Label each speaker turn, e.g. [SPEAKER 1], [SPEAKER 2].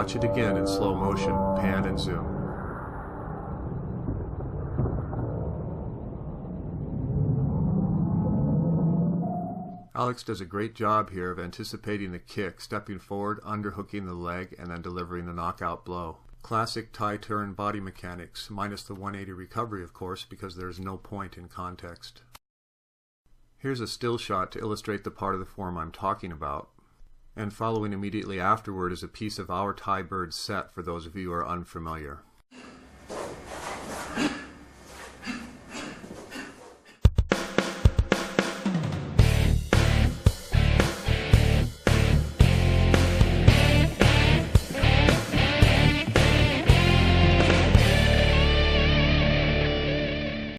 [SPEAKER 1] Watch it again in slow motion, pan and zoom. Alex does a great job here of anticipating the kick, stepping forward, underhooking the leg, and then delivering the knockout blow. Classic Thai turn body mechanics, minus the 180 recovery of course, because there is no point in context. Here's a still shot to illustrate the part of the form I'm talking about. And following immediately afterward is a piece of our Thai bird set for those of you who are unfamiliar.